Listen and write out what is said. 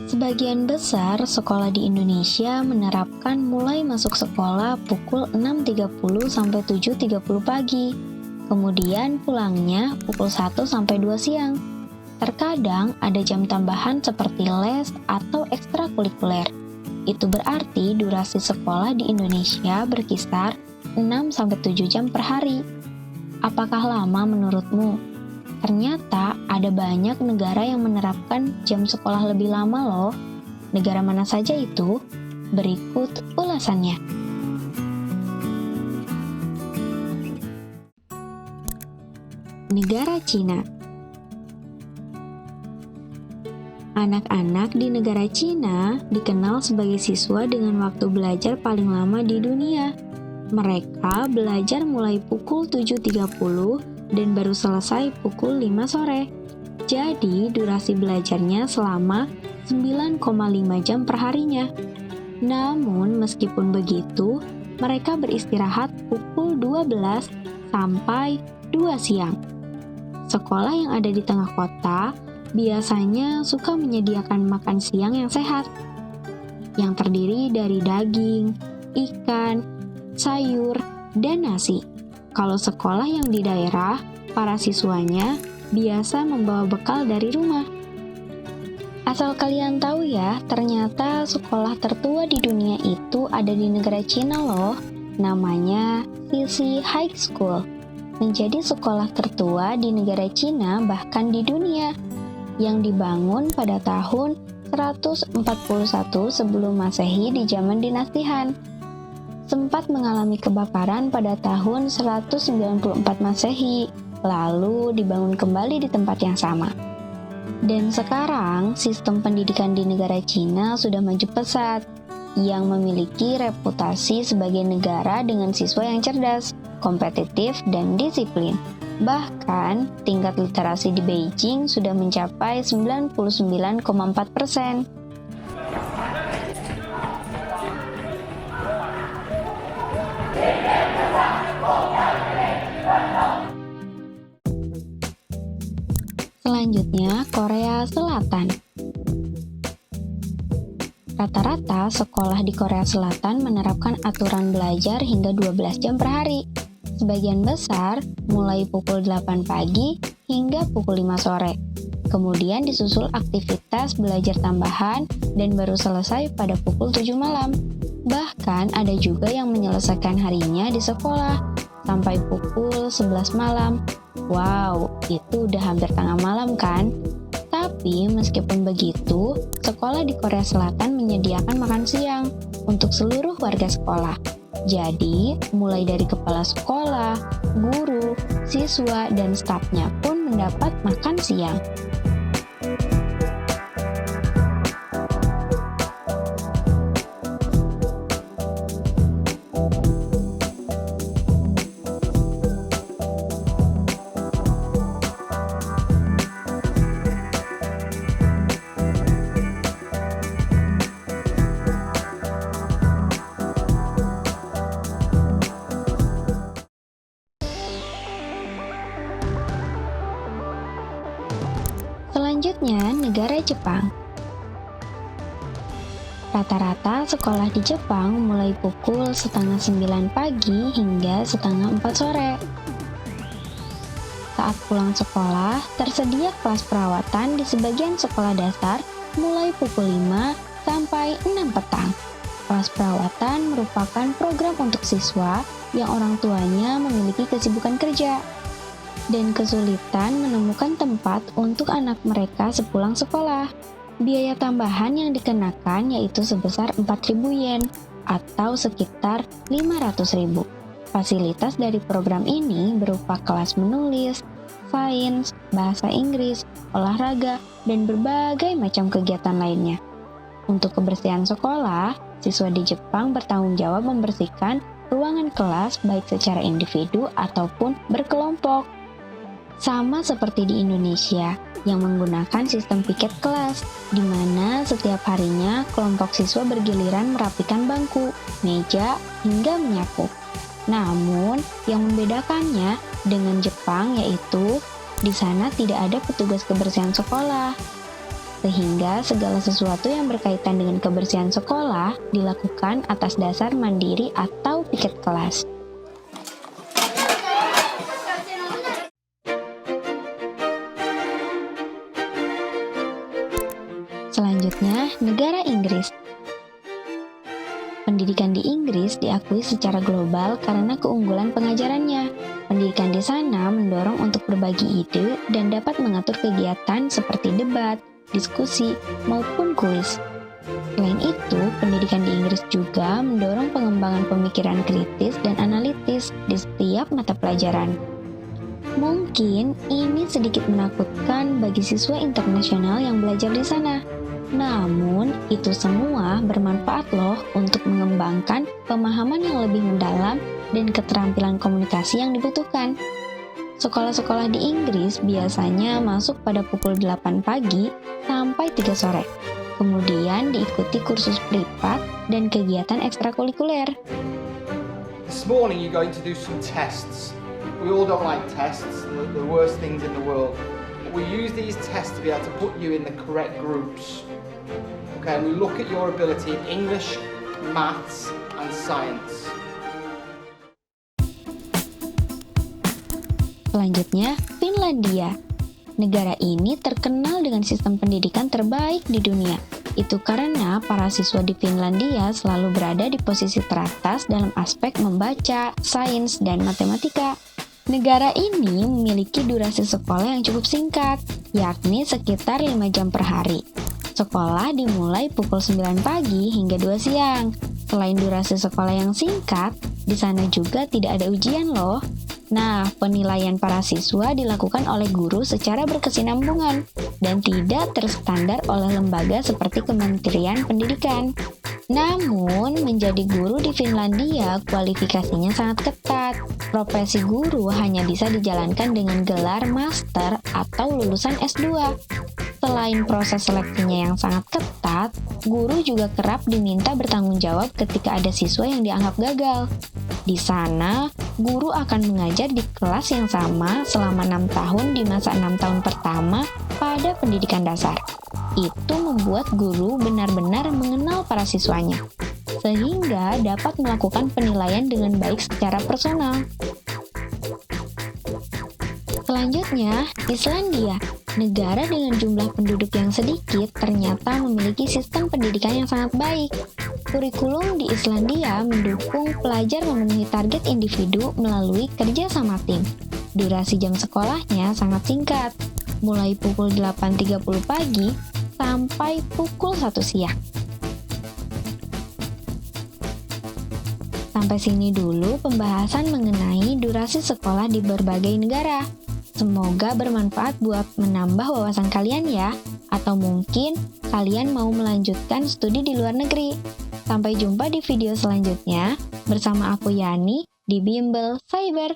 Sebagian besar sekolah di Indonesia menerapkan mulai masuk sekolah pukul 6.30 sampai 7.30 pagi. Kemudian pulangnya pukul 1 sampai 2 siang. Terkadang ada jam tambahan seperti les atau ekstrakurikuler. Itu berarti durasi sekolah di Indonesia berkisar 6 sampai 7 jam per hari. Apakah lama menurutmu? Ternyata ada banyak negara yang menerapkan jam sekolah lebih lama loh. Negara mana saja itu? Berikut ulasannya. Negara Cina. Anak-anak di negara Cina dikenal sebagai siswa dengan waktu belajar paling lama di dunia. Mereka belajar mulai pukul 7.30 dan baru selesai pukul 5 sore. Jadi, durasi belajarnya selama 9,5 jam per harinya. Namun, meskipun begitu, mereka beristirahat pukul 12 sampai 2 siang. Sekolah yang ada di tengah kota biasanya suka menyediakan makan siang yang sehat, yang terdiri dari daging, ikan, sayur, dan nasi. Kalau sekolah yang di daerah, para siswanya biasa membawa bekal dari rumah. Asal kalian tahu ya, ternyata sekolah tertua di dunia itu ada di negara Cina loh. Namanya Sisi High School. Menjadi sekolah tertua di negara Cina bahkan di dunia. Yang dibangun pada tahun 141 sebelum Masehi di zaman dinasti Han. Sempat mengalami kebakaran pada tahun 194 Masehi, lalu dibangun kembali di tempat yang sama. Dan sekarang, sistem pendidikan di negara Cina sudah maju pesat, yang memiliki reputasi sebagai negara dengan siswa yang cerdas, kompetitif, dan disiplin. Bahkan, tingkat literasi di Beijing sudah mencapai 99,4%. Selanjutnya, Korea Selatan. Rata-rata sekolah di Korea Selatan menerapkan aturan belajar hingga 12 jam per hari. Sebagian besar mulai pukul 8 pagi hingga pukul 5 sore. Kemudian disusul aktivitas belajar tambahan dan baru selesai pada pukul 7 malam. Bahkan ada juga yang menyelesaikan harinya di sekolah sampai pukul 11 malam. Wow, itu udah hampir tengah malam kan? Tapi meskipun begitu, sekolah di Korea Selatan menyediakan makan siang untuk seluruh warga sekolah. Jadi, mulai dari kepala sekolah, guru, siswa, dan stafnya pun mendapat makan siang. Selanjutnya, negara Jepang. Rata-rata sekolah di Jepang mulai pukul 8:30 pagi hingga 3:30 sore. Saat pulang sekolah, tersedia kelas perawatan di sebagian sekolah dasar mulai pukul 5 sampai 6 petang. Kelas perawatan merupakan program untuk siswa yang orang tuanya memiliki kesibukan kerja dan kesulitan menemukan tempat untuk anak mereka sepulang sekolah. Biaya tambahan yang dikenakan yaitu sebesar 4.000 yen atau sekitar 500.000. Fasilitas dari program ini berupa kelas menulis, sains, bahasa Inggris, olahraga, dan berbagai macam kegiatan lainnya. Untuk kebersihan sekolah, siswa di Jepang bertanggung jawab membersihkan ruangan kelas baik secara individu ataupun berkelompok. Sama seperti di Indonesia, yang menggunakan sistem piket kelas, di mana setiap harinya kelompok siswa bergiliran merapikan bangku, meja, hingga menyapu. Namun, yang membedakannya dengan Jepang yaitu di sana tidak ada petugas kebersihan sekolah. sehingga segala sesuatu yang berkaitan dengan kebersihan sekolah dilakukan atas dasar mandiri atau piket kelas. Selanjutnya, negara Inggris. Pendidikan di Inggris diakui secara global karena keunggulan pengajarannya. Pendidikan di sana mendorong untuk berbagi ide dan dapat mengatur kegiatan seperti debat, diskusi, maupun kuis. Selain itu, pendidikan di Inggris juga mendorong pengembangan pemikiran kritis dan analitis di setiap mata pelajaran. Mungkin ini sedikit menakutkan bagi siswa internasional yang belajar di sana. Namun, itu semua bermanfaat loh untuk mengembangkan pemahaman yang lebih mendalam dan keterampilan komunikasi yang dibutuhkan. Sekolah-sekolah di Inggris biasanya masuk pada pukul 8 pagi sampai 3 sore. Kemudian diikuti kursus privat dan kegiatan ekstrakurikuler. This morning you're going to do some tests. We all don't like tests, the worst things in the world. But we use these tests to be able to put you in the correct groups. Okay, we look at your ability in English, maths, and science. Selanjutnya, Finlandia. Negara ini terkenal dengan sistem pendidikan terbaik di dunia. Itu karena para siswa di Finlandia selalu berada di posisi teratas dalam aspek membaca, sains, dan matematika. Negara ini memiliki durasi sekolah yang cukup singkat, yakni sekitar 5 jam per hari. Sekolah dimulai pukul 9 pagi hingga 2 siang. Selain durasi sekolah yang singkat, di sana juga tidak ada ujian loh. Nah, penilaian para siswa dilakukan oleh guru secara berkesinambungan dan tidak terstandar oleh lembaga seperti Kementerian Pendidikan. Namun, menjadi guru di Finlandia kualifikasinya sangat ketat. Profesi guru hanya bisa dijalankan dengan gelar master atau lulusan S2. Selain proses seleksinya yang sangat ketat, guru juga kerap diminta bertanggung jawab ketika ada siswa yang dianggap gagal. Di sana, guru akan mengajar di kelas yang sama selama 6 tahun di masa 6 tahun pertama pada pendidikan dasar. Itu membuat guru benar-benar mengenal para siswanya, sehingga dapat melakukan penilaian dengan baik secara personal. Selanjutnya, Islandia. Negara dengan jumlah penduduk yang sedikit ternyata memiliki sistem pendidikan yang sangat baik. Kurikulum di Islandia mendukung pelajar memenuhi target individu melalui kerja sama tim. Durasi jam sekolahnya sangat singkat, mulai pukul 8.30 pagi sampai pukul 1 siang. Sampai sini dulu pembahasan mengenai durasi sekolah di berbagai negara. Semoga bermanfaat buat menambah wawasan kalian ya, atau mungkin kalian mau melanjutkan studi di luar negeri. Sampai jumpa di video selanjutnya bersama aku Yani di Bimbel Cyber.